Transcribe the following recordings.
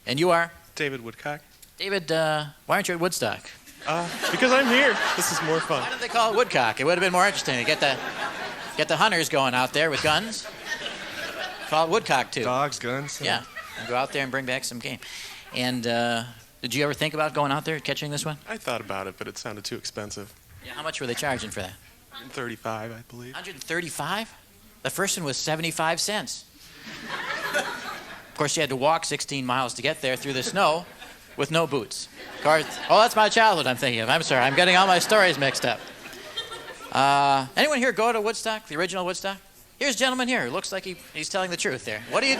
And you are? David Woodcock. David, why aren't you at Woodstock? Because I'm here. This is more fun. Why did they call it Woodcock? It would have been more interesting to get the hunters going out there with guns. Call it Woodcock, too. Dogs, guns. Yeah. And go out there and bring back some game. And did you ever think about going out there and catching this one? I thought about it, but it sounded too expensive. Yeah, how much were they charging for that? $135, I believe. 135? The first one was 75 cents. Of course, you had to walk 16 miles to get there through the snow with no boots. Of course, that's my childhood I'm thinking of. I'm sorry, I'm getting all my stories mixed up. Anyone here go to Woodstock, the original Woodstock? Here's a gentleman here who looks like he's telling the truth there. What do you...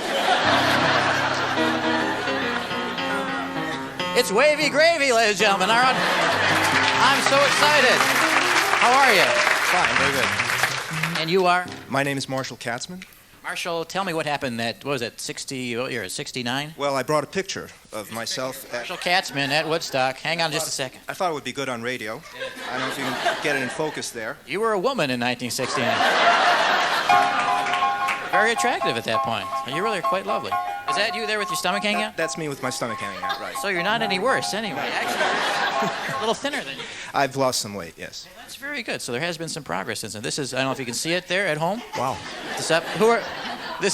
It's wavy gravy, ladies and gentlemen. I'm so excited. How are you? Fine, very good. And you are? My name is Marshall Katzman. Marshall, tell me what happened at, what was it, 60, what year, 69? Well, I brought a picture of myself Marshall Katzman at Woodstock. Hang on just a second. I thought it would be good on radio. I don't know if you can get it in focus there. You were a woman in 1969. Very attractive at that point. You really are quite lovely. Is that you there with your stomach hanging out? That's me with my stomach hanging out, right. So you're not any worse anyway. Actually, a little thinner than you. I've lost some weight, yes. Well, that's very good. So there has been some progress since then. This is, I don't know if you can see it there at home. Wow. This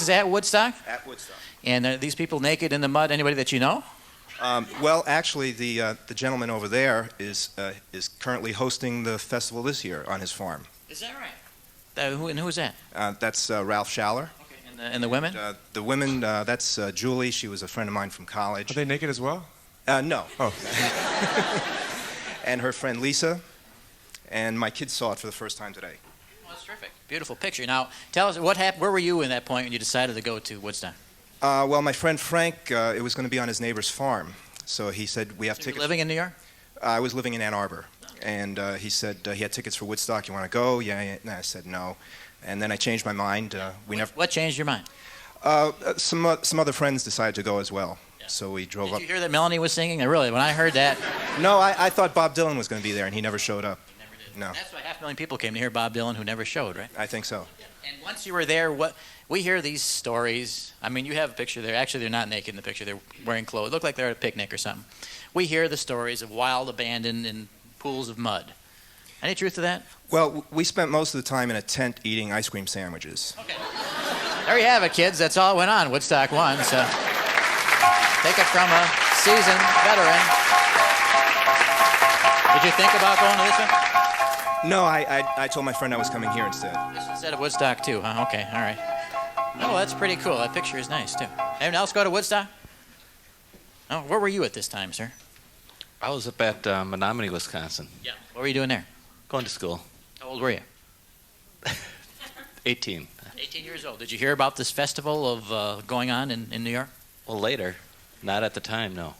is at Woodstock? At Woodstock. And are these people naked in the mud? Anybody that you know? Well, actually, the gentleman over there is currently hosting the festival this year on his farm. Is that right? Who's that? That's Ralph Schaller. Okay. And the women? The women, that's Julie. She was a friend of mine from college. Are they naked as well? No. Oh. And her friend Lisa. And my kids saw it for the first time today. Well, that's terrific. Beautiful picture. Now, tell us, what happened? Where were you in that point when you decided to go to Woodstock? Well, my friend Frank, it was going to be on his neighbor's farm. So he said, we have tickets. You living in New York? I was living in Ann Arbor. And he said he had tickets for Woodstock. You want to go? Yeah. And I said no. And then I changed my mind. What changed your mind? Some other friends decided to go as well. Yeah. So we drove up. Did you hear that Melanie was singing? Really, when I heard that... No, I thought Bob Dylan was going to be there, and he never showed up. He never did. No. That's why 500,000 people came to hear Bob Dylan who never showed, right? I think so. Yeah. And once you were there, we hear these stories. I mean, you have a picture there. Actually, they're not naked in the picture. They're wearing clothes. Look like they're at a picnic or something. We hear the stories of wild abandon in pools of mud. Any truth to that? Well, we spent most of the time in a tent eating ice cream sandwiches. Okay. There you have it, kids. That's all that went on. Woodstock 1. So take it from a seasoned veteran. Did you think about going to this one? No, I told my friend I was coming here instead. Just instead of Woodstock 2, huh? Okay, all right. Oh, that's pretty cool. That picture is nice, too. Anyone else go to Woodstock? Oh, where were you at this time, sir? I was up at Menominee, Wisconsin. Yeah. What were you doing there? Going to school. How old were you? 18. 18 years old. Did you hear about this festival of going on in New York? Well, later. Not at the time, no.